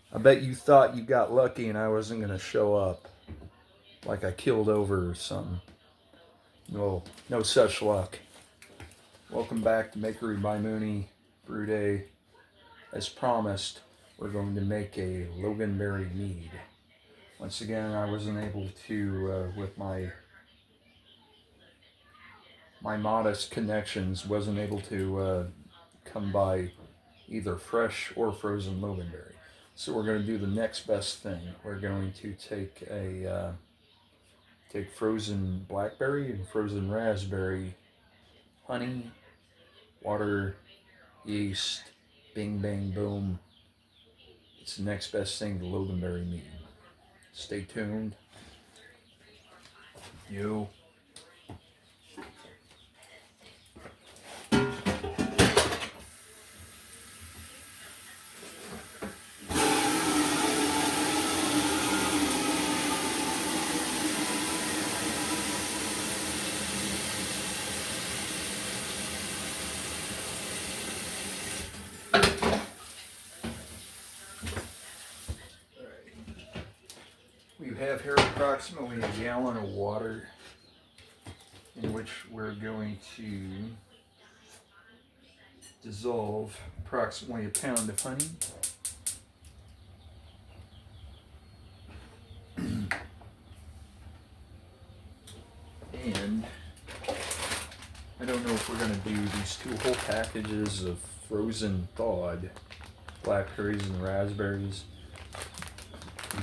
I bet you thought you got lucky and I wasn't going to show up. Like I killed over or something. No such luck. Welcome back to Makery by Mooney Brew Day. As promised, we're going to make a Loganberry mead. Once again, I wasn't able to, with my modest connections, wasn't able to come by either fresh or frozen Loganberry. So we're going to do the next best thing. We're going to take take frozen blackberry and frozen raspberry, honey, water, yeast, bing bang boom. It's the next best thing to Loganberry mead. Stay tuned. You. We have here approximately a gallon of water in which we're going to dissolve approximately a pound of honey. And I don't know if we're going to do these 2 whole packages of frozen thawed blackberries and raspberries,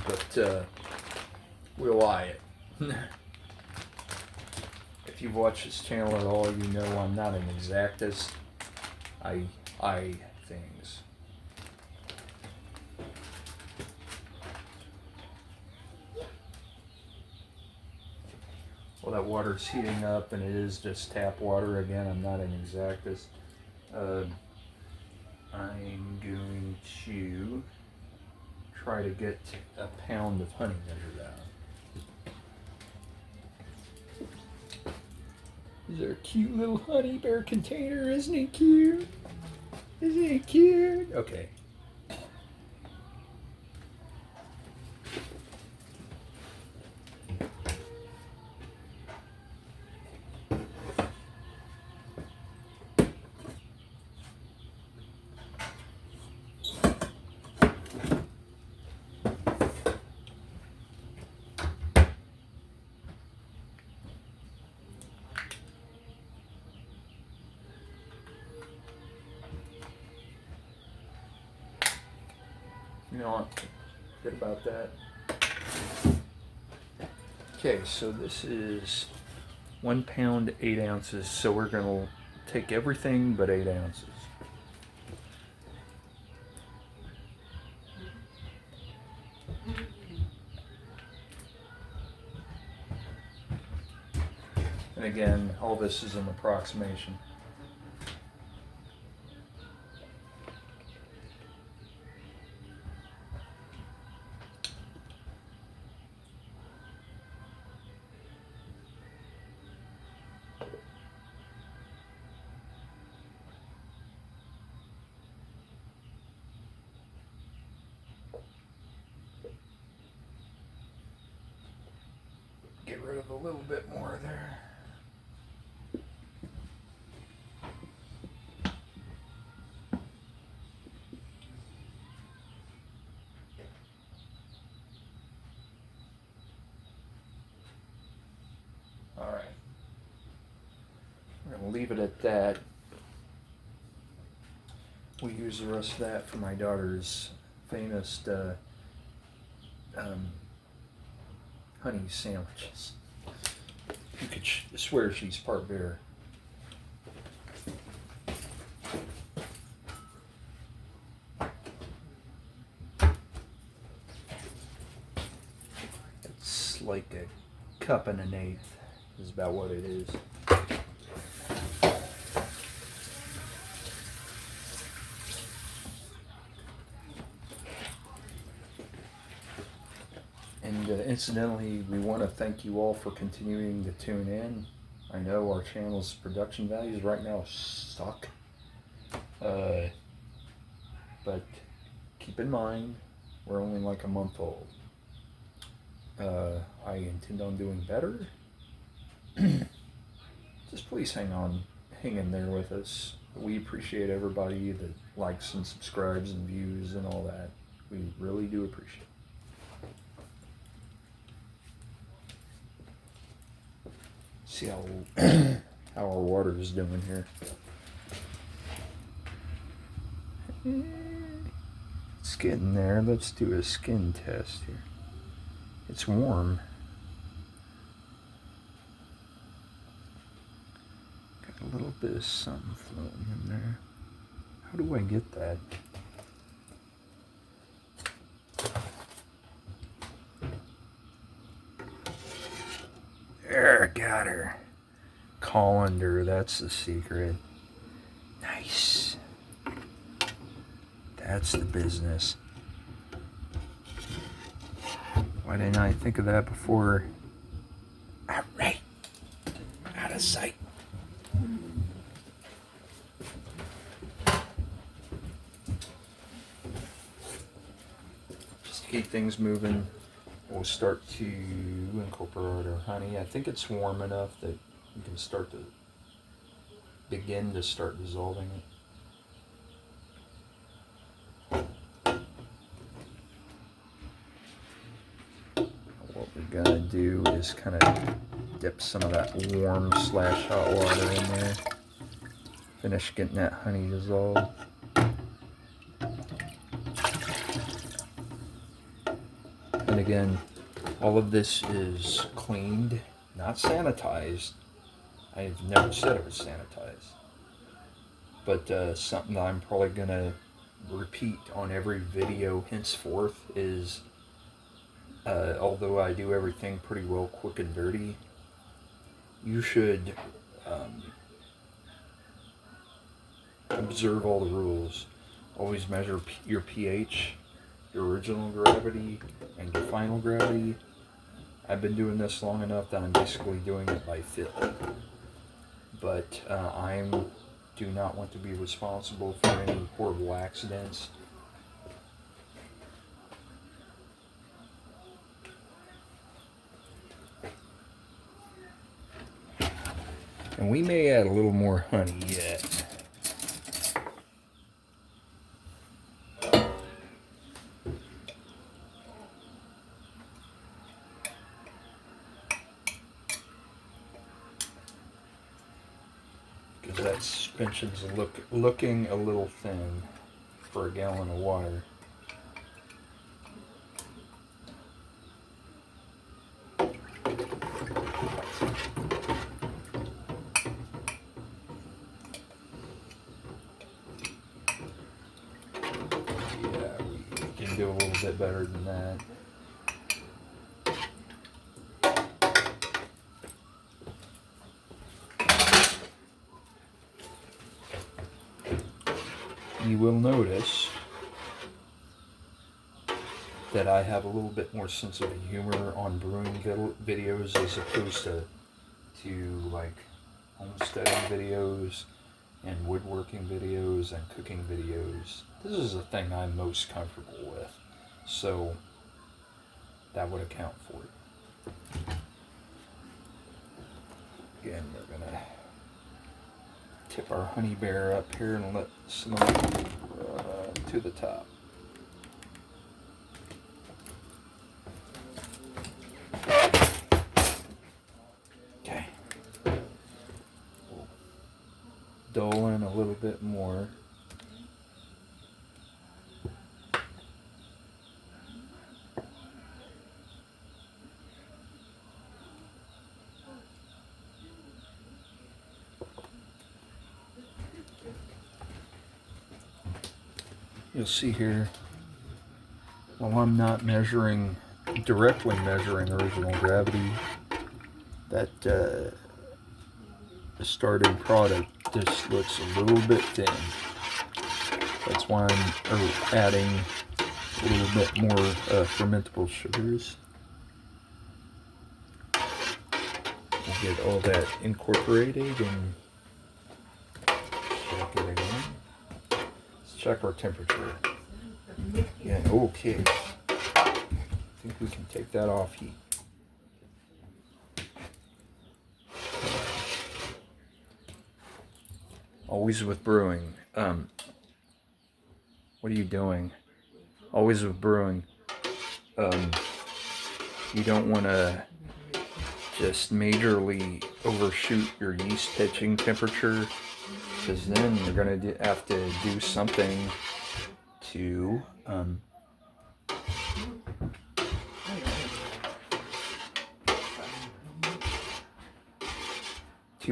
but we'll eye it. If you've watched this channel at all, you know I'm not an exactist. I eye things. Well, that water's heating up, and it is just tap water. Again, I'm not an exactist. I'm going to try to get a pound of honey measured out. Is there a cute little honey bear container? Isn't he cute? Isn't he cute? Okay. You know what? Good about that. Okay, so this is 1 pound, 8 ounces. So we're going to take everything but 8 ounces. And again, all this is an approximation. Get rid of a little bit more there. All right. We're going to leave it at that. We use the rest of that for my daughter's famous honey sandwiches. You could swear she's part bear. like a cup and an eighth is about what it is. And incidentally, we want to thank you all for continuing to tune in. I know our channel's production values right now suck. But keep in mind, we're only like a month old. I intend on doing better. Just please hang in there with us. We appreciate everybody that likes and subscribes and views and all that. We really do appreciate it. See how our water is doing here. It's getting there. Let's do a skin test here. It's warm. Got a little bit of something floating in there. How do I get that? There, got her. Colander, that's the secret. Nice. That's the business. Why didn't I think of that before? All right. Out of sight. Just to keep things moving, we'll start to incorporate our honey. I think it's warm enough that you can start to begin to start dissolving it. What we're gonna do is kind of dip some of that warm / hot water in there. Finish getting that honey dissolved. And again, all of this is cleaned, not sanitized. I've never said it was sanitized. But something I'm probably going to repeat on every video henceforth is, although I do everything pretty well quick and dirty, you should observe all the rules. Always measure your pH, your original gravity, and your final gravity. I've been doing this long enough that I'm basically doing it by feel. But I do not want to be responsible for any horrible accidents. And we may add a little more honey yet. Because that suspension's looking a little thin for a gallon of water. Do a little bit better than that. You will notice that I have a little bit more sense of humor on brewing videos as opposed to like homesteading videos and woodworking videos and cooking videos. This is the thing I'm most comfortable with, so that would account for it. Again, we're gonna tip our honey bear up here and let some of it to the top. Okay. We'll dole in a little bit more. You'll see here, while I'm not measuring directly measuring original gravity, that the starting product just looks a little bit thin. That's why I'm adding a little bit more fermentable sugars. We'll get all that incorporated and check it again. Let's check our temperature. Yeah, okay. I think we can take that off heat. Always with brewing. What are you doing? Always with brewing. You don't want to just majorly overshoot your yeast pitching temperature, because then you're going to have to do something to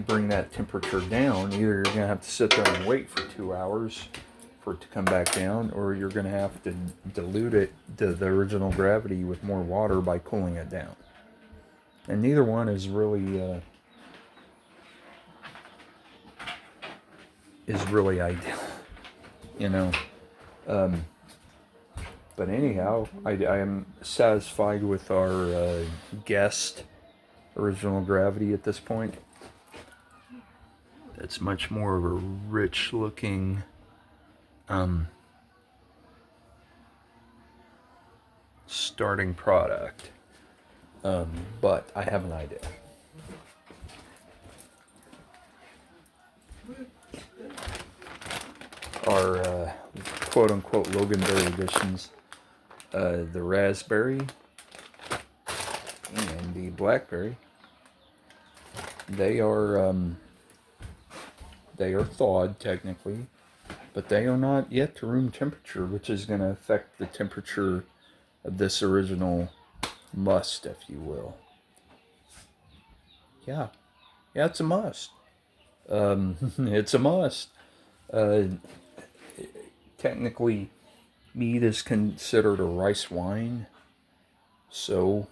bring that temperature down. Either you're going to have to sit there and wait for 2 hours for it to come back down, or you're going to have to dilute it to the original gravity with more water by cooling it down. And neither one is really ideal, you know. But anyhow, I am satisfied with our guessed original gravity at this point. It's much more of a rich looking starting product, but I have an idea. Our quote-unquote Loganberry editions, the raspberry and the blackberry, they are thawed technically, but they are not yet to room temperature, which is going to affect the temperature of this original must, if you will. Yeah, it's a must. It's a must. Technically, Mead is considered a rice wine, so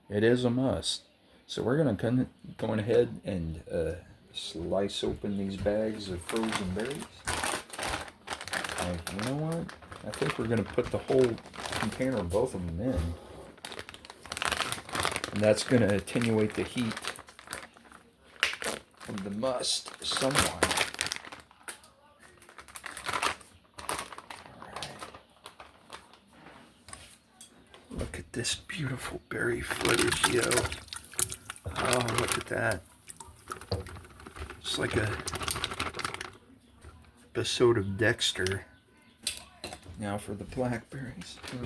it is a must. So we're going to go ahead and slice open these bags of frozen berries. And you know what? I think we're going to put the whole container of both of them in. And that's going to attenuate the heat of the must somewhat. Look at this beautiful berry footage, yo. Oh, look at that. It's like a episode of Dexter. Now for the blackberries. Yeah.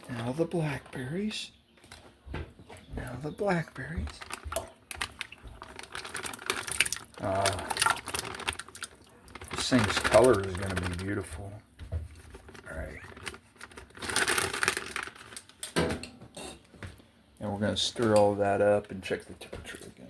Now the blackberries. Now the blackberries. This thing's color is going to be beautiful. Alright. And we're going to stir all that up and check the temperature again.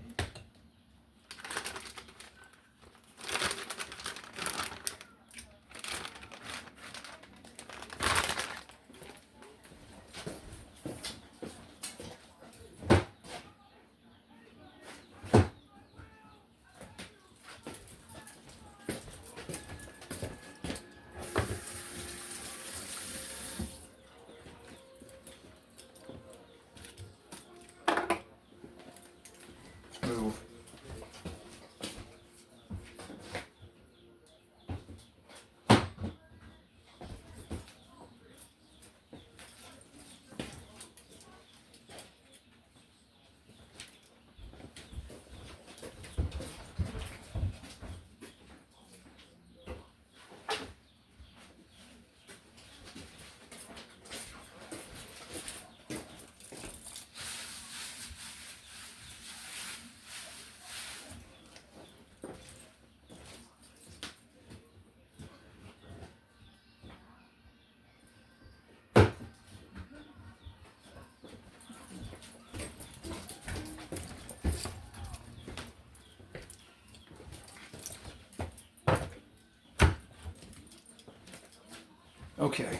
Okay.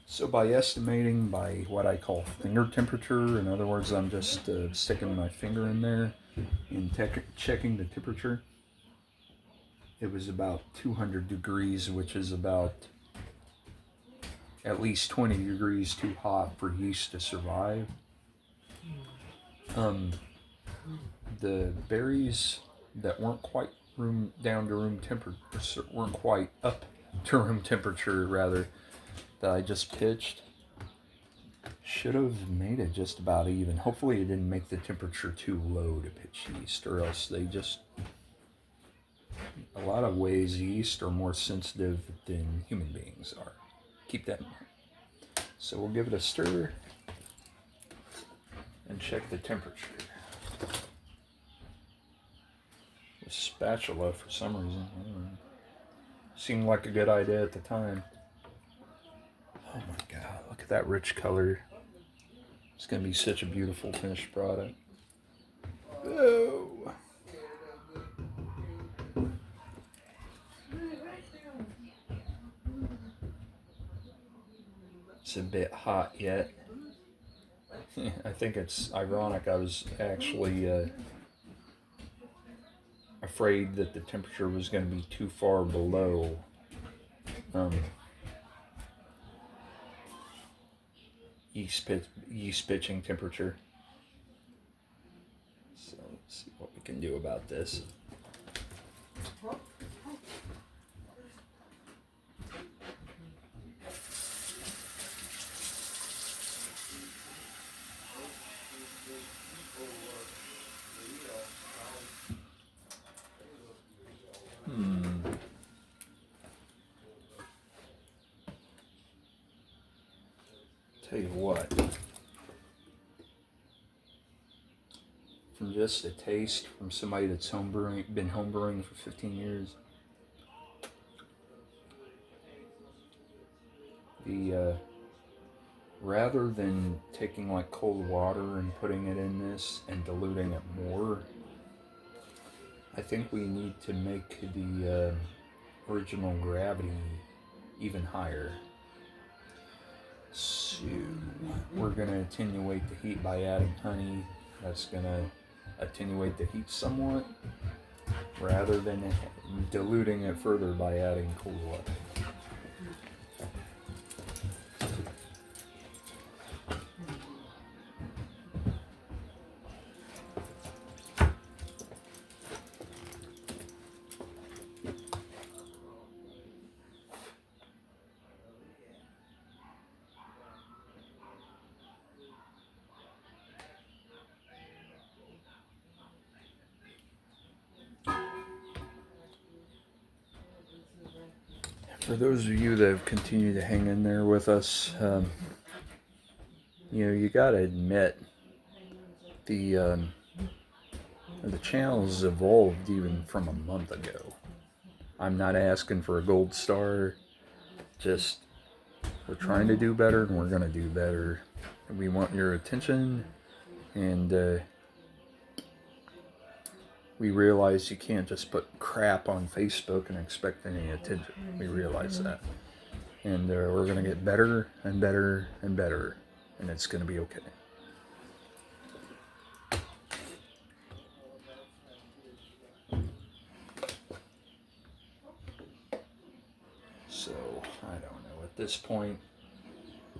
So by estimating by what I call finger temperature, in other words, I'm just sticking my finger in there and checking the temperature. It was about 200 degrees, which is about at least 20 degrees too hot for yeast to survive. The berries that weren't quite down to room temperature, weren't quite up to room temperature rather, that I just pitched, should have made it just about even. Hopefully it didn't make the temperature too low to pitch yeast, or else they just, a lot of ways yeast are more sensitive than human beings are. Keep that in mind. So we'll give it a stir and check the temperature. The spatula, for some reason, I don't know, seemed like a good idea at the time. Oh my God, look at that rich color. It's going to be such a beautiful finished product. Oh. It's a bit hot yet. I think it's ironic. I was actually afraid that the temperature was going to be too far below yeast pitching temperature. So let's see what we can do about this. Tell you what, from just a taste from somebody that's been homebrewing for 15 years, rather than taking like cold water and putting it in this and diluting it more, I think we need to make the original gravity even higher. So we're going to attenuate the heat by adding honey. That's going to attenuate the heat somewhat, rather than diluting it further by adding cold water. For those of you that have continued to hang in there with us, you got to admit the channel has evolved even from a month ago. I'm not asking for a gold star, just we're trying to do better and we're going to do better. We want your attention, and we realize you can't just put crap on Facebook and expect any attention. We realize that. And we're going to get better and better and better. And it's going to be okay. So, I don't know. At this point,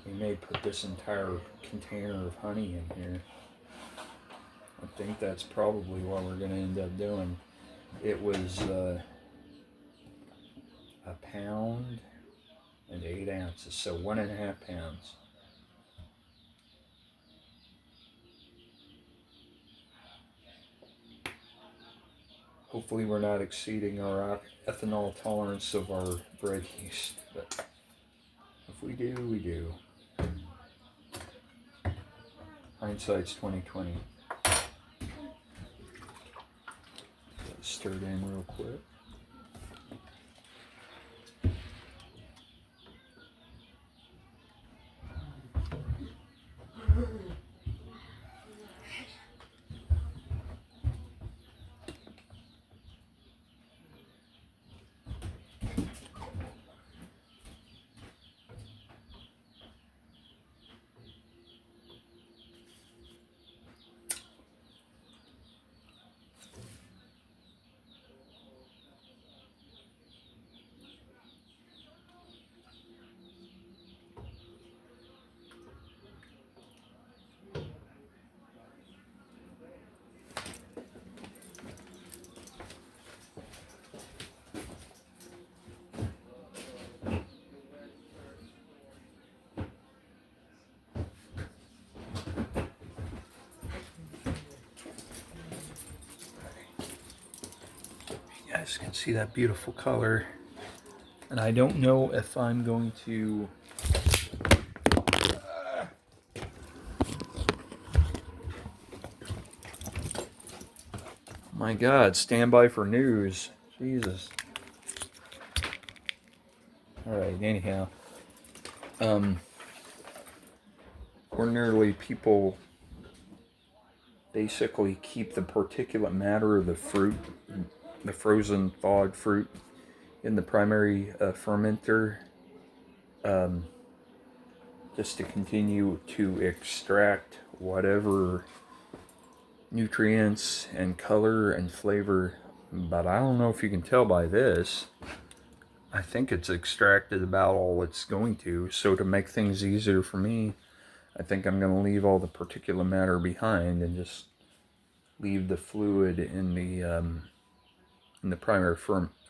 we may put this entire container of honey in here. I think that's probably what we're going to end up doing. It was a pound and 8 ounces, so 1.5 pounds. Hopefully we're not exceeding our ethanol tolerance of our bread yeast, but if we do, we do. Hindsight's 20/20. Stir it in real quick. guys can see that beautiful color. And I don't know if I'm going to... My God, stand by for news. Jesus. Alright, anyhow. Ordinarily, people basically keep the particulate matter of the fruit, the frozen thawed fruit, in the primary fermenter, just to continue to extract whatever nutrients and color and flavor. But I don't know if you can tell by this. I think it's extracted about all it's going to. So to make things easier for me, I think I'm going to leave all the particulate matter behind and just leave the fluid in the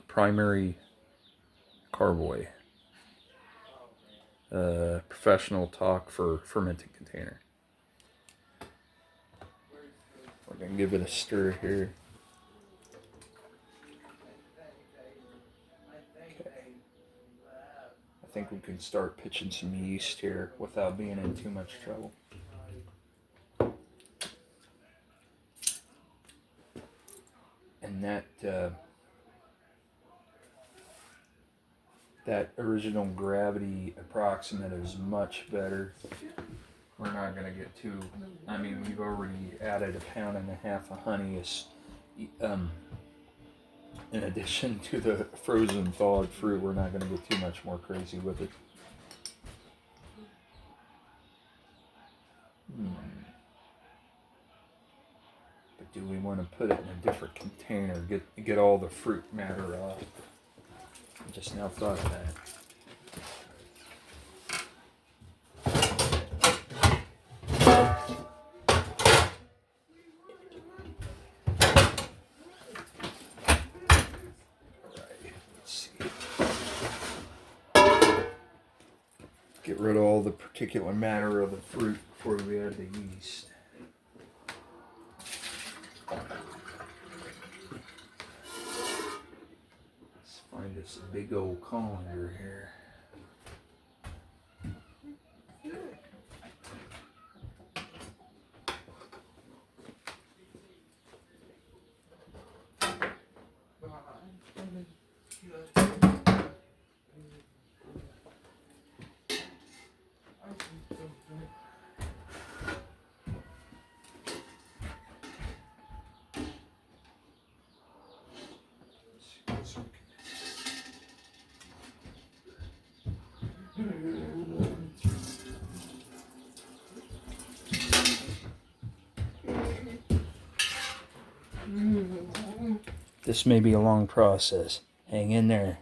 primary carboy. Professional talk for fermenting container. We're going to give it a stir here. Okay. I think we can start pitching some yeast here without being in too much trouble. And that original gravity approximate is much better. We're not going to get too, I mean, we've already added 1.5 pounds of honey in addition to the frozen thawed fruit. We're not going to get too much more crazy with it. But do we want to put it in a different container, get all the fruit matter off? I just now thought of that. Get rid of all the particular matter of the fruit before we add the yeast. Let's find us a big old colander here. This may be a long process. Hang in there.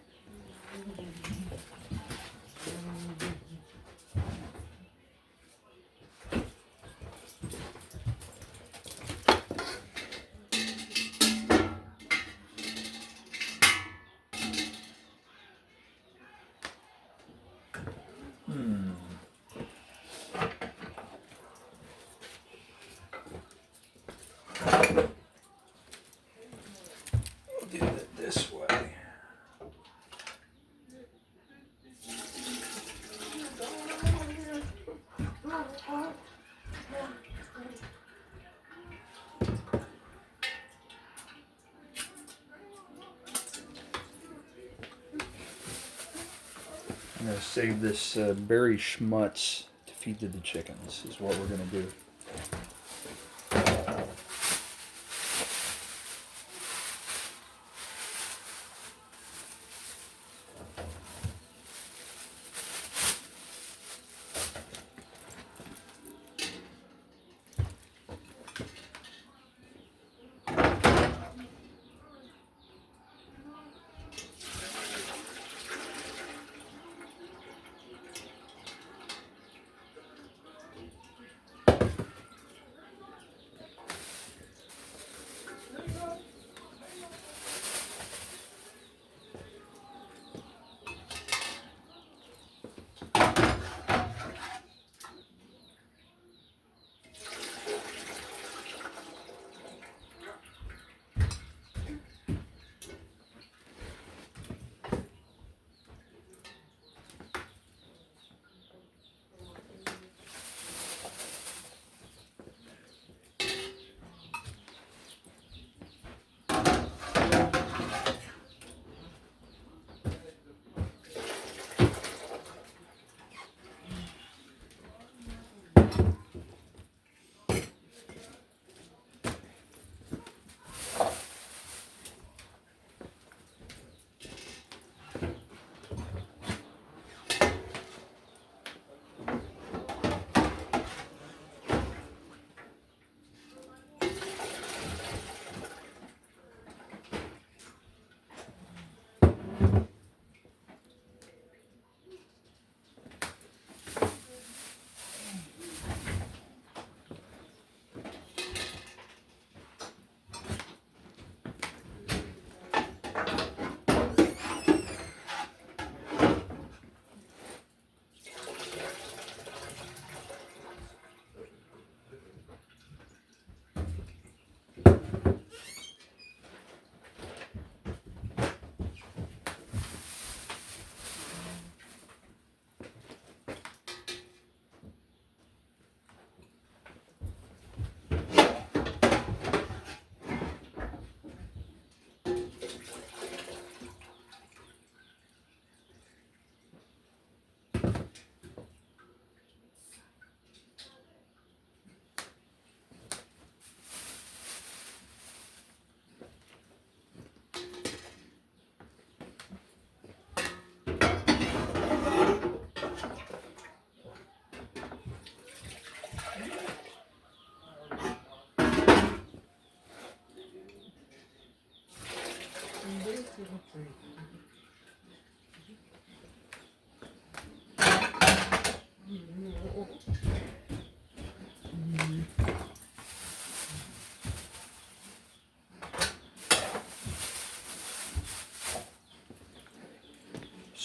I'm going to save this berry schmutz to feed to the chickens, is what we're going to do.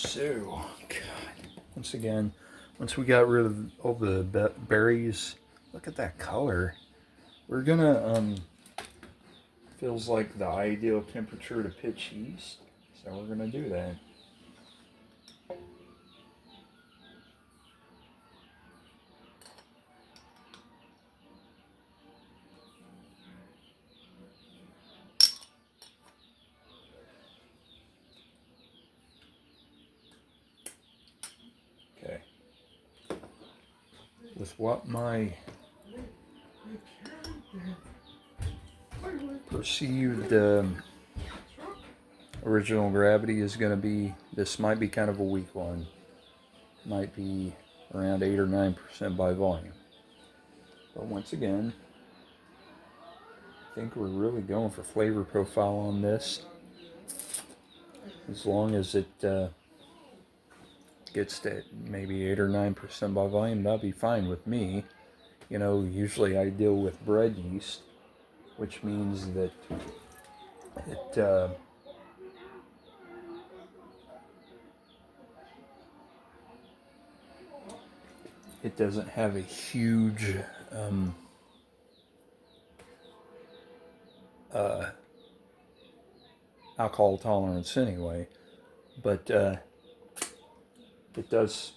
So, God, once again, once we got rid of all the berries, look at that color. We're gonna, feels like the ideal temperature to pitch yeast, so we're gonna do that. Okay. With what my perceived original gravity is going to be, this might be kind of a weak one. Might be around 8 or 9% by volume. But once again, I think we're really going for flavor profile on this. As long as it gets to maybe 8 or 9% by volume, that'll be fine with me. You know, usually I deal with bread yeast, which means that it doesn't have a huge alcohol tolerance anyway, but it does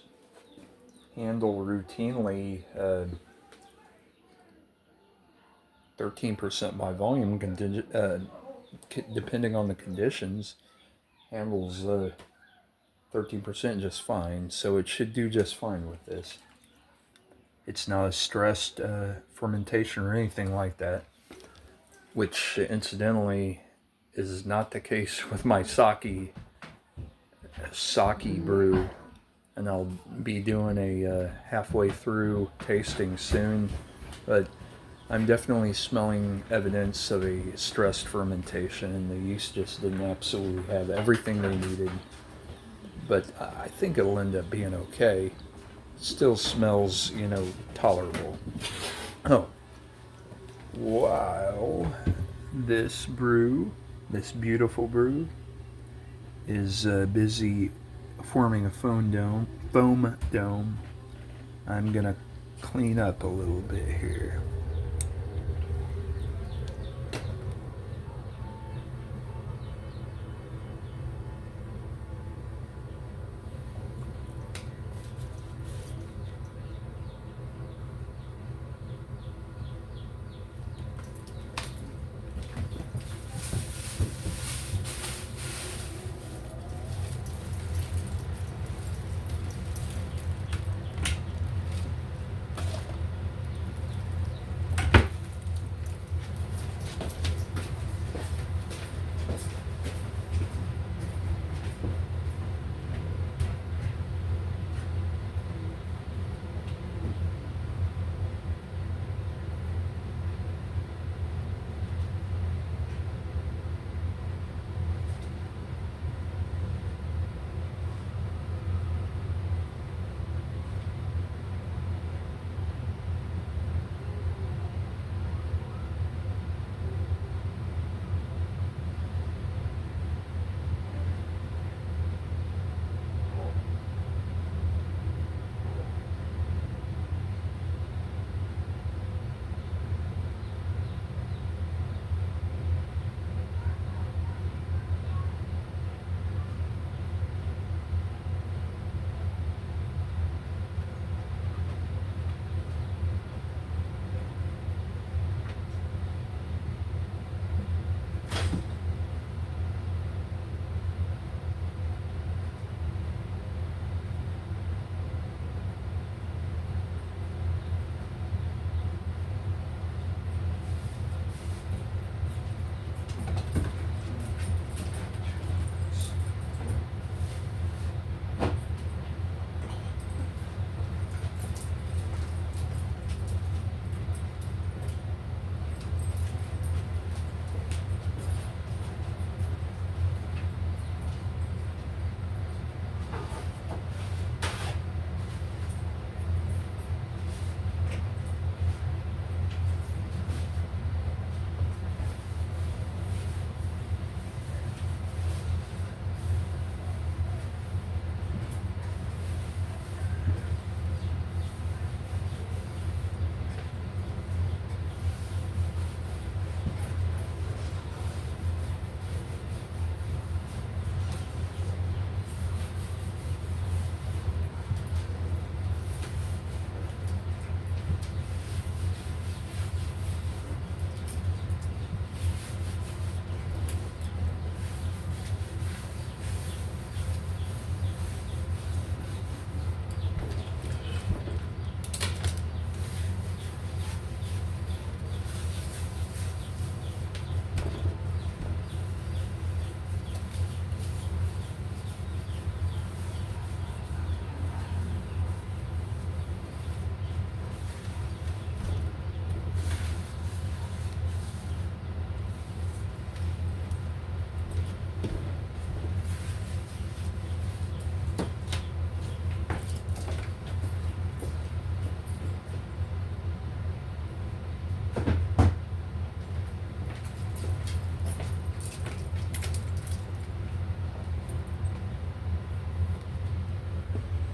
handle routinely 13% by volume, depending on the conditions, handles 13% just fine, so it should do just fine with this. It's not a stressed fermentation or anything like that, which incidentally is not the case with my sake brew, and I'll be doing a halfway through tasting soon, but I'm definitely smelling evidence of a stressed fermentation, and the yeast just didn't absolutely have everything they needed, but I think it'll end up being okay. Still smells, you know, tolerable. Oh, wow. This brew, this beautiful brew, is busy forming a foam dome. I'm gonna clean up a little bit here.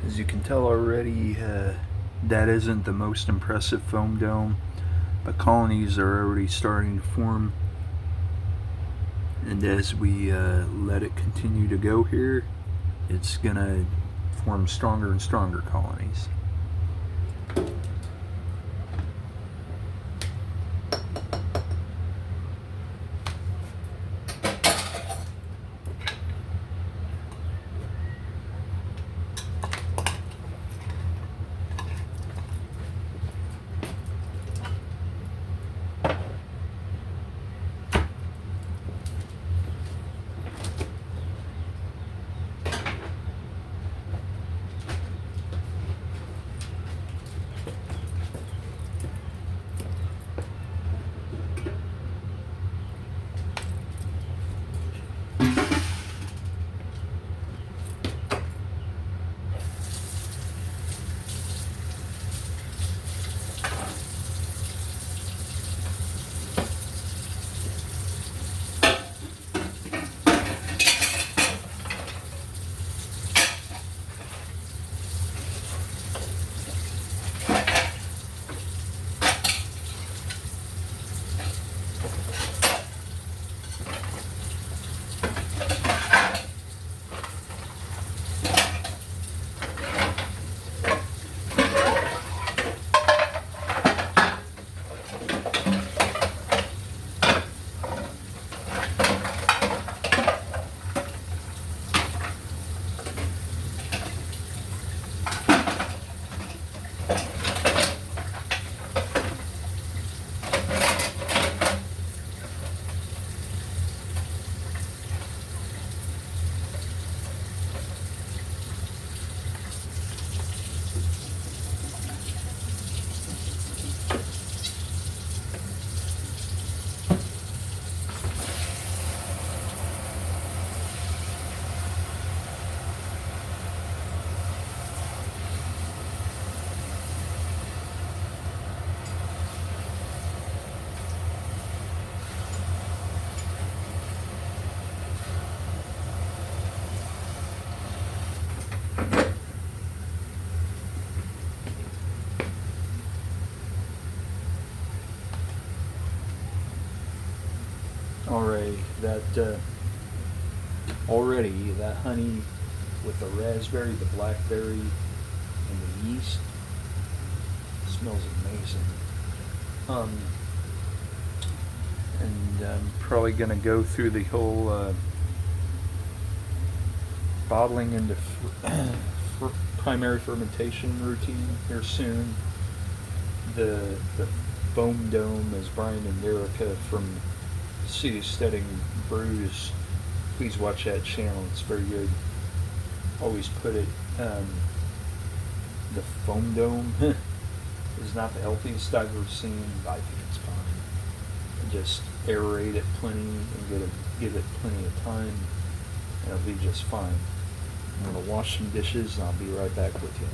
As you can tell already, that isn't the most impressive foam dome, but colonies are already starting to form. And as we let it continue to go here, it's gonna form stronger and stronger colonies. Already that honey with the raspberry, the blackberry, and the yeast smells amazing. And I'm probably gonna go through the whole bottling into primary fermentation routine here soon. The foam dome, as Brian and Erica from City Steading Brews, please watch that channel, it's very good. Always put it, the foam dome is not the healthiest I've ever seen, but I think it's fine. And just aerate it plenty and give it plenty of time, and it'll be just fine. I'm gonna wash some dishes and I'll be right back with you.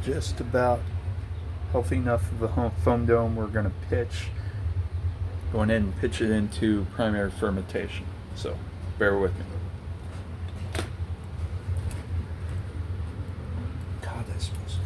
just about healthy enough of a foam dome. We're going to go ahead and pitch it into primary fermentation. So bear with me. God, that smells good.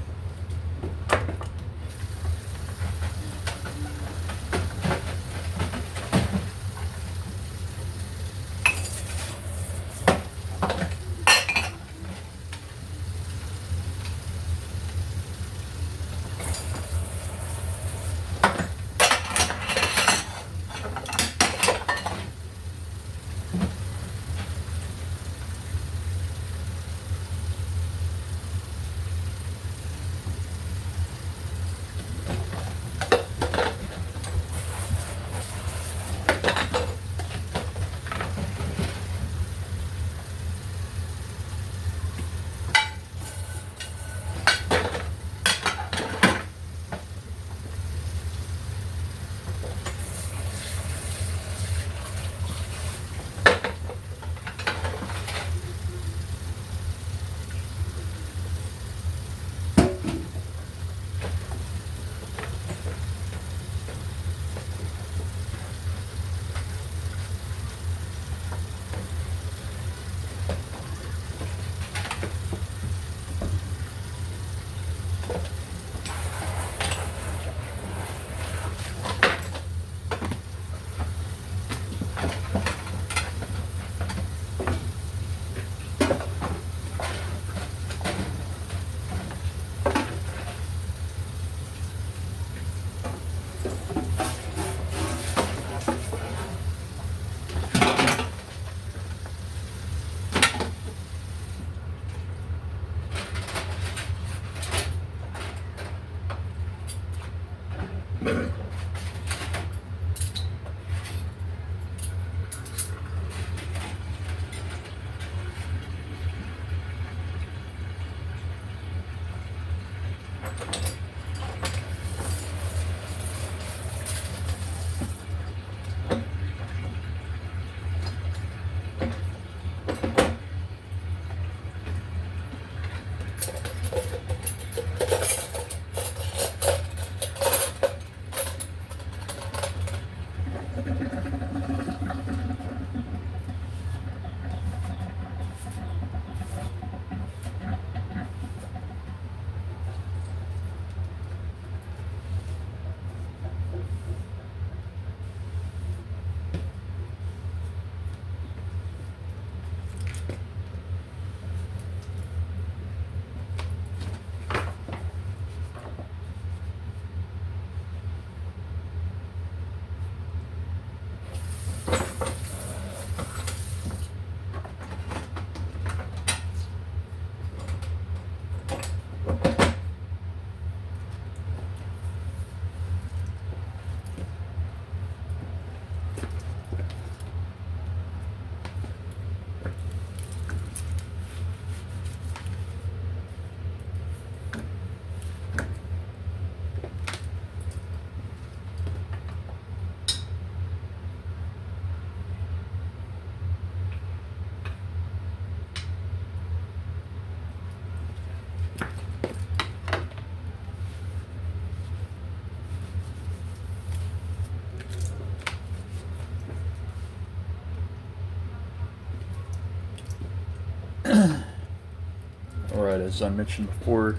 Alright, as I mentioned before,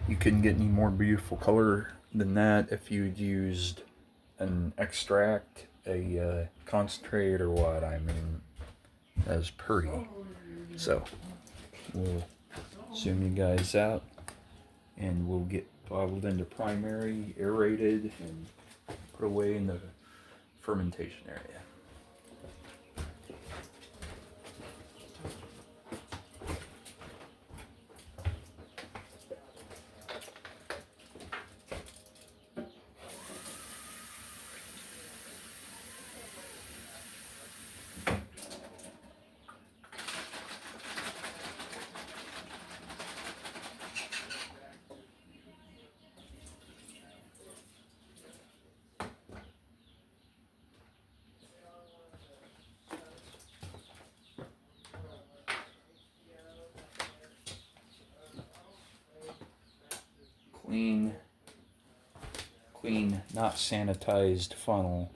you couldn't get any more beautiful color than that if you'd used an extract, a concentrate, or what. I mean, that's pretty. So, we'll zoom you guys out, and we'll get bottled into primary, aerated, and put away in the fermentation area. clean, not sanitized funnel.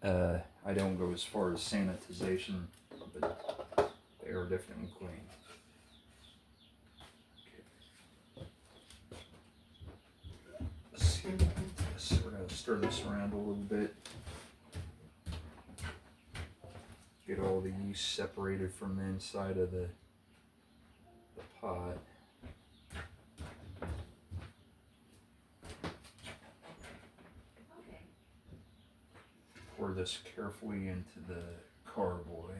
I don't go as far as sanitization, but they are definitely clean. Okay. Let's see about this. We're going to stir this around a little bit. Get all the yeast separated from the inside of the pot. Pour this carefully into the carboy.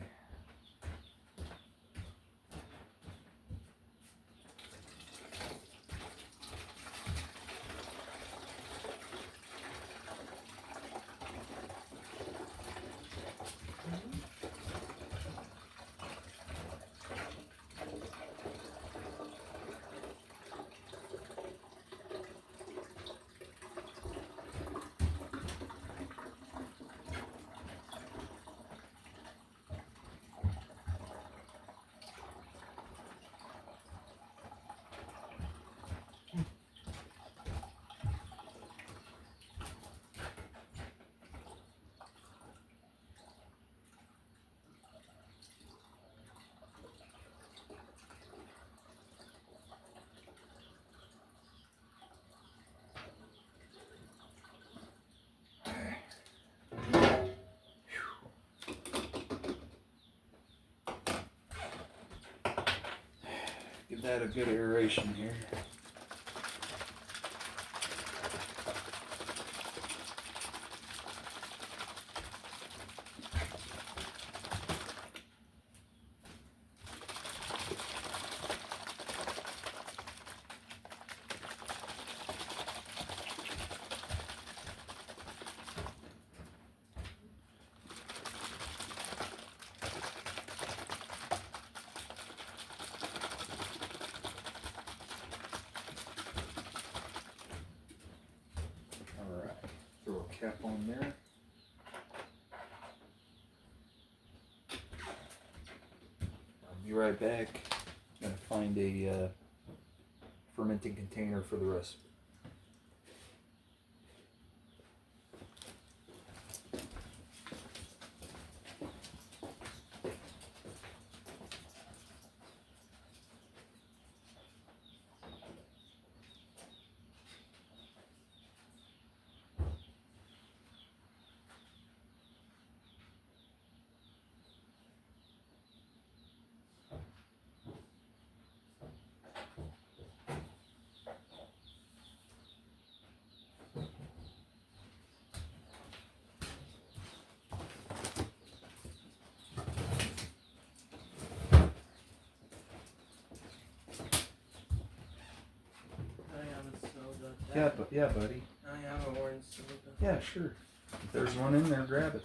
Give that a good aeration here. Throw a cap on there. I'll be right back. I'm going to find a fermenting container for the recipe. Yeah, buddy. I have an orange soda. Yeah, sure. If there's one in there, grab it.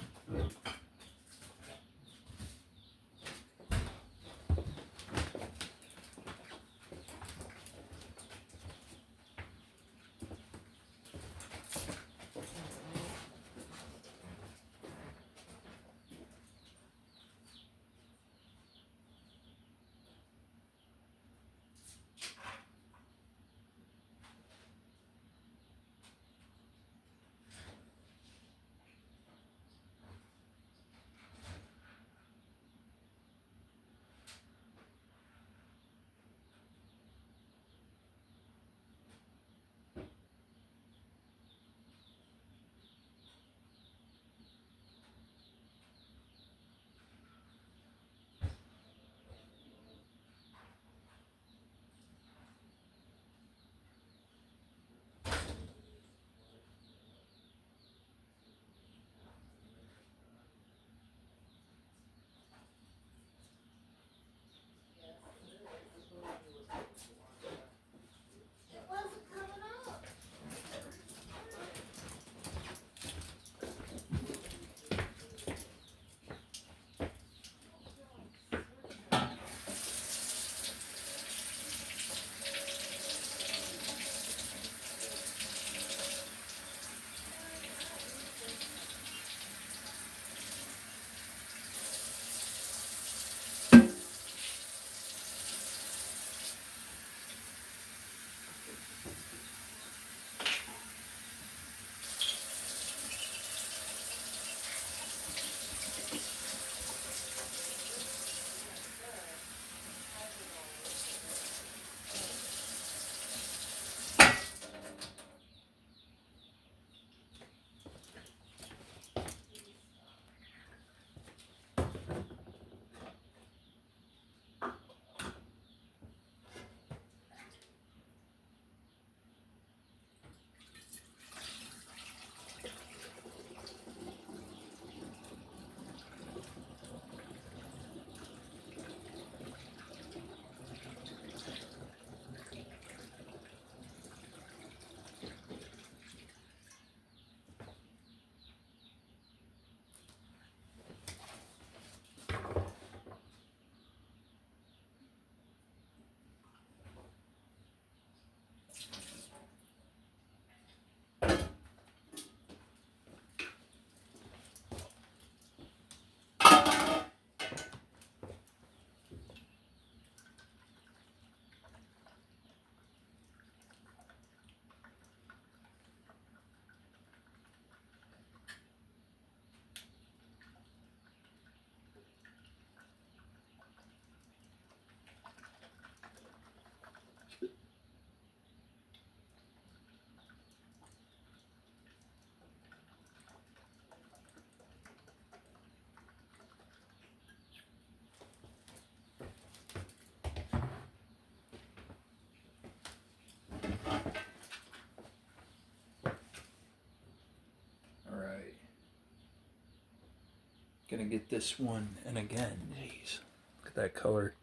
gonna get this one, and again, jeez, look at that color.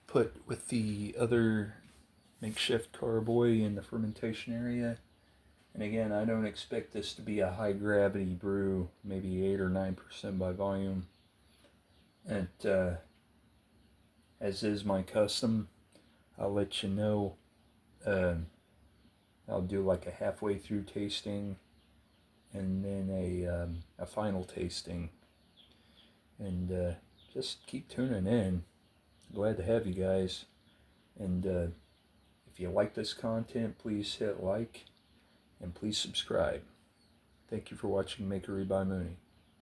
Put with the other makeshift carboy in the fermentation area. And again, I don't expect this to be a high gravity brew, maybe 8 or 9% by volume. And as is my custom, I'll let you know. I'll do like a halfway through tasting and then a final tasting. And just keep tuning in. Glad to have you guys. And if you like this content, please hit like and please subscribe. Thank you for watching Makery by Mooney.